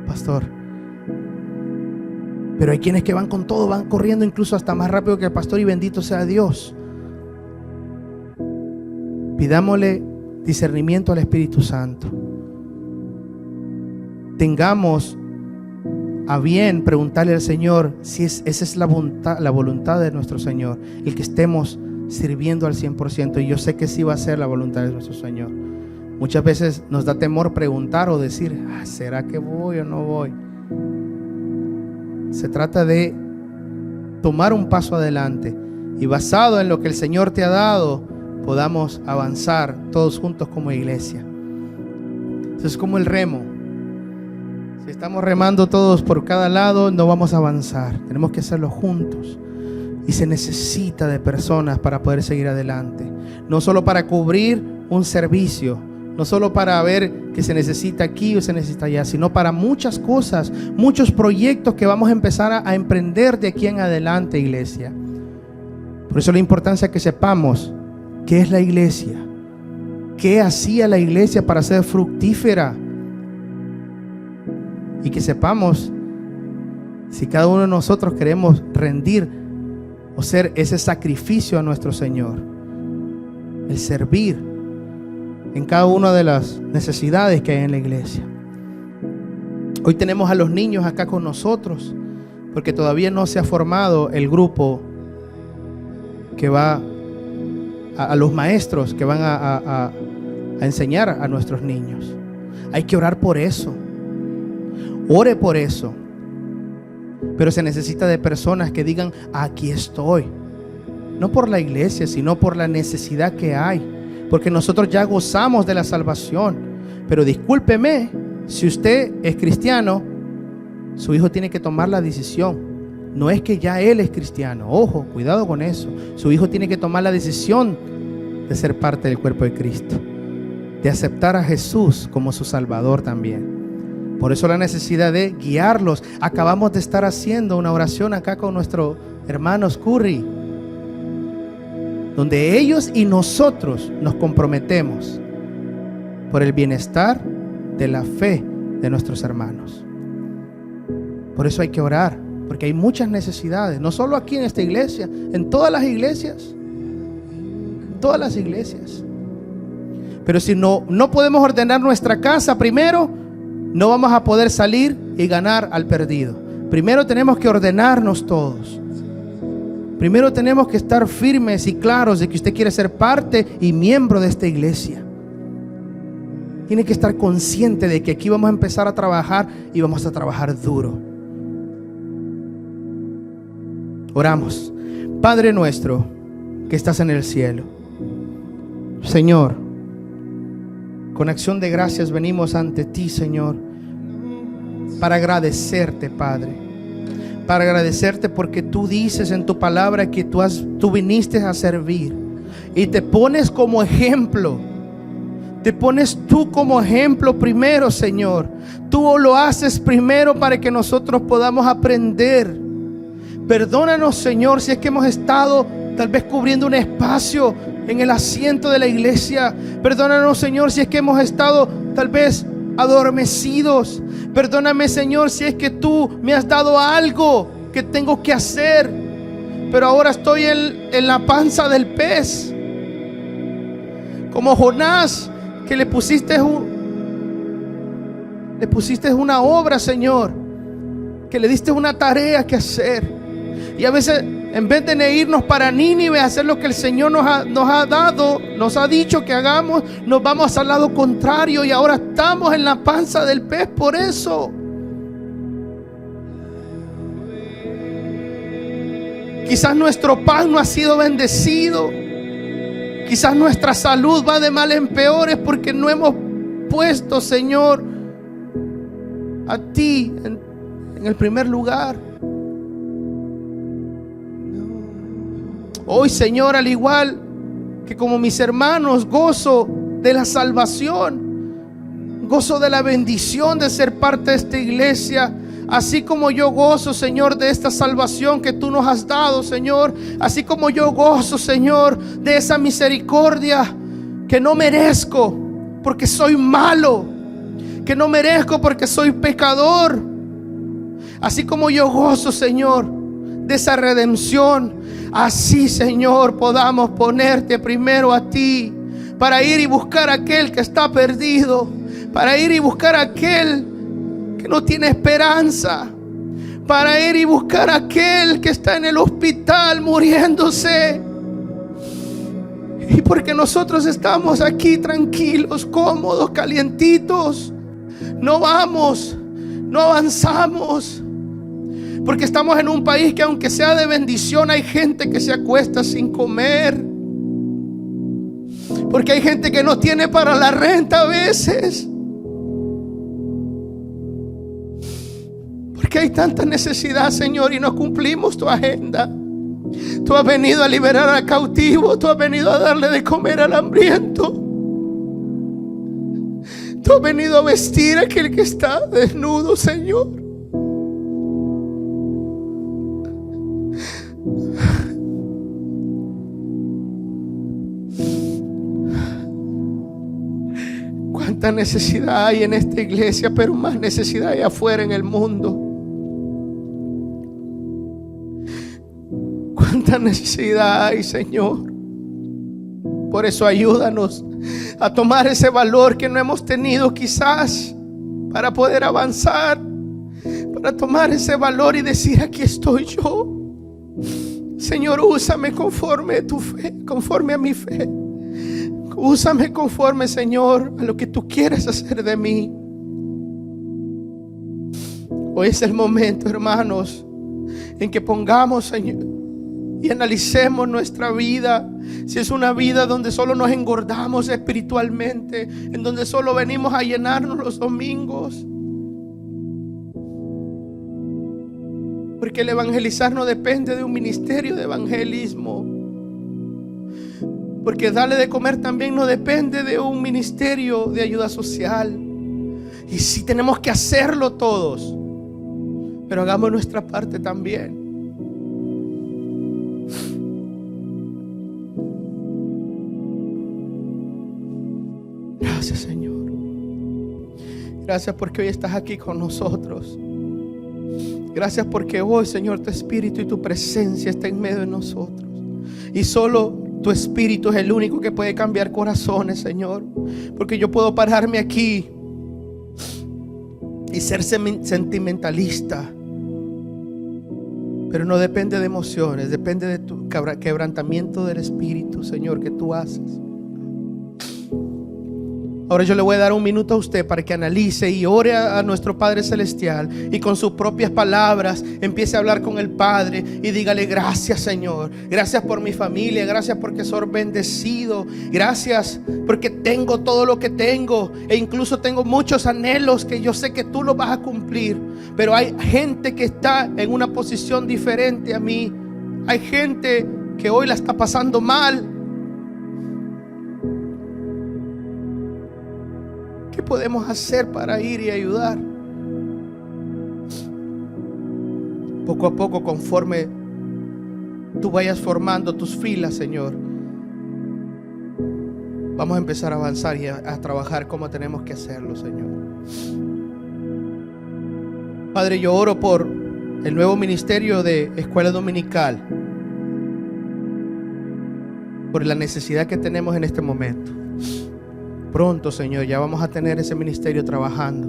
pastor. Pero hay quienes que van con todo, van corriendo incluso hasta más rápido que el pastor, y bendito sea Dios. Pidámosle discernimiento al Espíritu Santo. Tengamos a bien preguntarle al Señor si esa es la voluntad de nuestro Señor, el que estemos sirviendo al 100%. Y yo sé que sí va a ser la voluntad de nuestro Señor. Muchas veces nos da temor preguntar o decir, ¿será que voy o no voy? Se trata de tomar un paso adelante y basado en lo que el Señor te ha dado, podamos avanzar todos juntos como iglesia. Eso es como el remo. Si estamos remando todos por cada lado, no vamos a avanzar. Tenemos que hacerlo juntos. Y se necesita de personas para poder seguir adelante. No solo para cubrir un servicio, no solo para ver que se necesita aquí o se necesita allá, sino para muchas cosas, muchos proyectos que vamos a empezar a emprender de aquí en adelante, iglesia. Por eso la importancia que sepamos qué es la iglesia, qué hacía la iglesia para ser fructífera, y que sepamos si cada uno de nosotros queremos rendir o ser ese sacrificio a nuestro Señor, el servir en cada una de las necesidades que hay en la iglesia. Hoy tenemos a los niños acá con nosotros, porque todavía no se ha formado el grupo que va a los maestros que van a enseñar a nuestros niños. Hay que orar por eso. Ore por eso. Pero se necesita de personas que digan: aquí estoy. No por la iglesia, sino por la necesidad que hay. Porque nosotros ya gozamos de la salvación. Pero discúlpeme, si usted es cristiano, su hijo tiene que tomar la decisión. No es que ya él es cristiano. Ojo, cuidado con eso. Su hijo tiene que tomar la decisión de ser parte del cuerpo de Cristo, de aceptar a Jesús como su Salvador también. Por eso la necesidad de guiarlos. Acabamos de estar haciendo una oración acá con nuestros hermanos Curry, donde ellos y nosotros nos comprometemos por el bienestar de la fe de nuestros hermanos. Por eso hay que orar, porque hay muchas necesidades, no solo aquí en esta iglesia, en todas las iglesias. Todas las iglesias. Pero si no podemos ordenar nuestra casa primero, no vamos a poder salir y ganar al perdido. Primero tenemos que ordenarnos todos. Primero tenemos que estar firmes y claros de que usted quiere ser parte y miembro de esta iglesia. Tiene que estar consciente de que aquí vamos a empezar a trabajar y vamos a trabajar duro. Oramos. Padre nuestro que estás en el cielo, Señor, con acción de gracias venimos ante ti, Señor, para agradecerte, Padre, para agradecerte porque tú dices en tu palabra que tú viniste a servir y te pones como ejemplo. Te pones tú como ejemplo primero, Señor. Tú lo haces primero para que nosotros podamos aprender. Perdónanos, Señor, si es que hemos estado tal vez cubriendo un espacio en el asiento de la iglesia. Perdónanos, Señor, si es que hemos estado tal vez adormecidos. Perdóname, Señor, si es que tú me has dado algo que tengo que hacer, pero ahora estoy en la panza del pez, como Jonás, que le pusiste una obra, Señor, que le diste una tarea que hacer. Y a veces, en vez de irnos para Nínive a hacer lo que el Señor nos ha dicho que hagamos, nos vamos al lado contrario y ahora estamos en la panza del pez por eso. Quizás nuestro pan no ha sido bendecido. Quizás nuestra salud va de mal en peor, es porque no hemos puesto, Señor, a ti en el primer lugar. Hoy, Señor, al igual que como mis hermanos, gozo de la salvación, gozo de la bendición de ser parte de esta iglesia. Así como yo gozo, Señor, de esta salvación que tú nos has dado, Señor. Así como yo gozo, Señor, de esa misericordia que no merezco porque soy malo, que no merezco porque soy pecador. Así como yo gozo, Señor, de esa redención, así, Señor, podamos ponerte primero a ti, para ir y buscar a aquel que está perdido, para ir y buscar a aquel que no tiene esperanza, para ir y buscar a aquel que está en el hospital muriéndose. Y porque nosotros estamos aquí tranquilos, cómodos, calientitos, no vamos, no avanzamos. Porque estamos en un país que, aunque sea de bendición, hay gente que se acuesta sin comer. Porque hay gente que no tiene para la renta a veces. Porque hay tanta necesidad, Señor, y no cumplimos tu agenda. Tú has venido a liberar al cautivo. Tú has venido a darle de comer al hambriento. Tú has venido a vestir a aquel que está desnudo, Señor. Cuánta necesidad hay en esta iglesia, pero más necesidad hay afuera en el mundo. Cuánta cuánta necesidad hay, Señor. Por eso ayúdanos a tomar ese valor que no hemos tenido quizás para poder avanzar, para tomar ese valor y decir: aquí estoy yo. Señor, úsame conforme a tu fe, conforme a mi fe. Úsame conforme, Señor, a lo que tú quieres hacer de mí. Hoy es el momento, hermanos, en que pongamos, Señor, y analicemos nuestra vida. Si es una vida donde solo nos engordamos espiritualmente, en donde solo venimos a llenarnos los domingos. Porque el evangelizar no depende de un ministerio de evangelismo. Porque darle de comer también no depende de un ministerio de ayuda social. Y sí tenemos que hacerlo todos, pero hagamos nuestra parte también. Gracias, Señor. Gracias porque hoy estás aquí con nosotros. Gracias porque hoy, Señor, tu Espíritu y tu presencia está en medio de nosotros. Y solo tu Espíritu es el único que puede cambiar corazones, Señor. Porque yo puedo pararme aquí y ser sentimentalista, pero no depende de emociones, depende de tu quebrantamiento del Espíritu, Señor, que tú haces. Ahora yo le voy a dar un minuto a usted para que analice y ore a nuestro Padre Celestial, y con sus propias palabras empiece a hablar con el Padre y dígale: gracias, Señor, gracias por mi familia, gracias porque soy bendecido, gracias porque tengo todo lo que tengo, e incluso tengo muchos anhelos que yo sé que tú los vas a cumplir. Pero hay gente que está en una posición diferente a mí. Hay gente que hoy la está pasando mal. ¿Qué podemos hacer para ir y ayudar? Poco a poco, conforme tú vayas formando tus filas, Señor, vamos a empezar a avanzar y a trabajar como tenemos que hacerlo, Señor. Padre, yo oro por el nuevo ministerio de escuela dominical, por la necesidad que tenemos en este momento. Pronto, Señor, ya vamos a tener ese ministerio trabajando.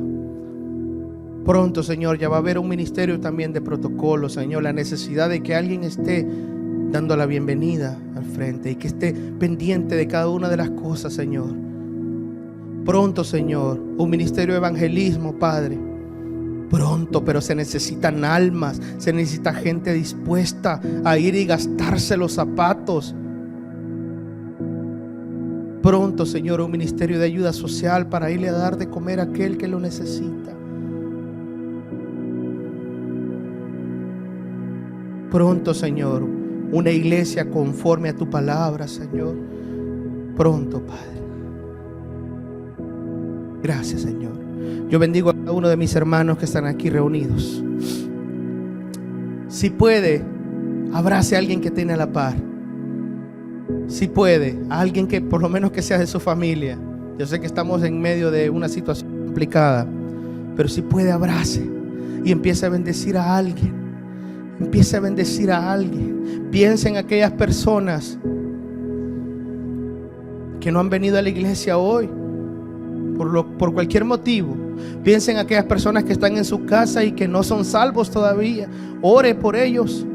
Pronto, Señor, ya va a haber un ministerio también de protocolo, Señor. La necesidad de que alguien esté dando la bienvenida al frente y que esté pendiente de cada una de las cosas, Señor. Pronto, Señor, un ministerio de evangelismo, Padre. Pronto, pero se necesitan almas, se necesita gente dispuesta a ir y gastarse los zapatos. Pronto, Señor, un ministerio de ayuda social para irle a dar de comer a aquel que lo necesita. Pronto, Señor, una iglesia conforme a tu palabra, Señor. Pronto, Padre. Gracias, Señor. Yo bendigo a cada uno de mis hermanos que están aquí reunidos. Si puede, abrace a alguien que tiene a la par. Si puede, a alguien que por lo menos que sea de su familia. Yo sé que estamos en medio de una situación complicada, pero si puede, abrace y empiece a bendecir a alguien. Empiece a bendecir a alguien. Piensa en aquellas personas que no han venido a la iglesia hoy por cualquier motivo. Piensa en aquellas personas que están en su casa y que no son salvos todavía. Ore por ellos.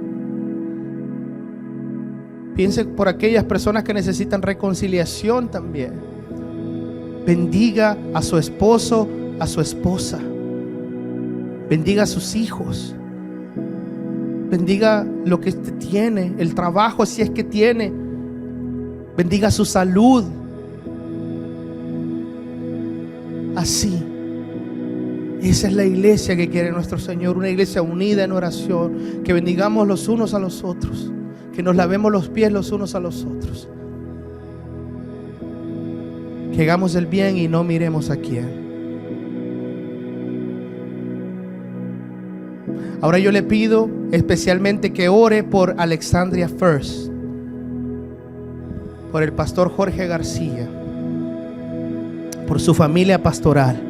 Piense por aquellas personas que necesitan reconciliación también. Bendiga a su esposo, a su esposa. Bendiga a sus hijos. Bendiga lo que usted tiene, el trabajo si es que tiene. Bendiga su salud. Así. Esa es la iglesia que quiere nuestro Señor. Una iglesia unida en oración. Que bendigamos los unos a los otros. Que nos lavemos los pies los unos a los otros. Que hagamos el bien y no miremos a quién. Ahora yo le pido especialmente que ore por Alexandria First, por el pastor Jorge García, por su familia pastoral.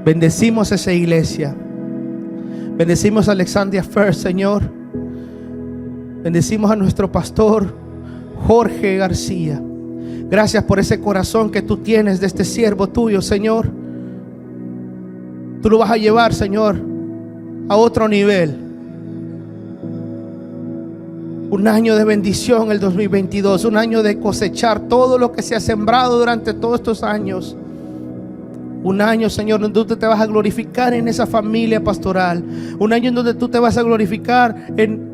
Bendecimos esa iglesia. Bendecimos a Alexandria First, Señor. Bendecimos a nuestro pastor Jorge García. Gracias por ese corazón que tú tienes de este siervo tuyo, Señor. Tú lo vas a llevar, Señor, a otro nivel. Un año de bendición el 2022, un año de cosechar todo lo que se ha sembrado durante todos estos años. Un año, Señor, donde tú te vas a glorificar en esa familia pastoral. Un año en donde tú te vas a glorificar en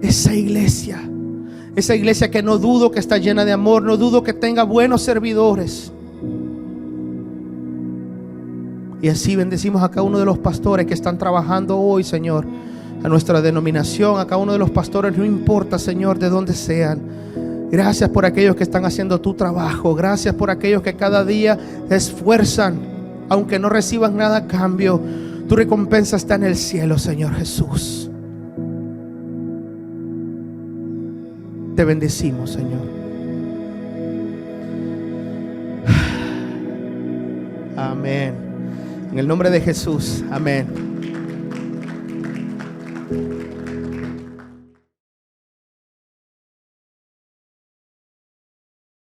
esa iglesia. Esa iglesia que no dudo que está llena de amor, no dudo que tenga buenos servidores. Y así bendecimos a cada uno de los pastores que están trabajando hoy, Señor, a nuestra denominación, a cada uno de los pastores, no importa, Señor, de dónde sean. Gracias por aquellos que están haciendo tu trabajo. Gracias por aquellos que cada día se esfuerzan, aunque no reciban nada a cambio. Tu recompensa está en el cielo, Señor Jesús. Te bendecimos, Señor. Amén. En el nombre de Jesús. Amén.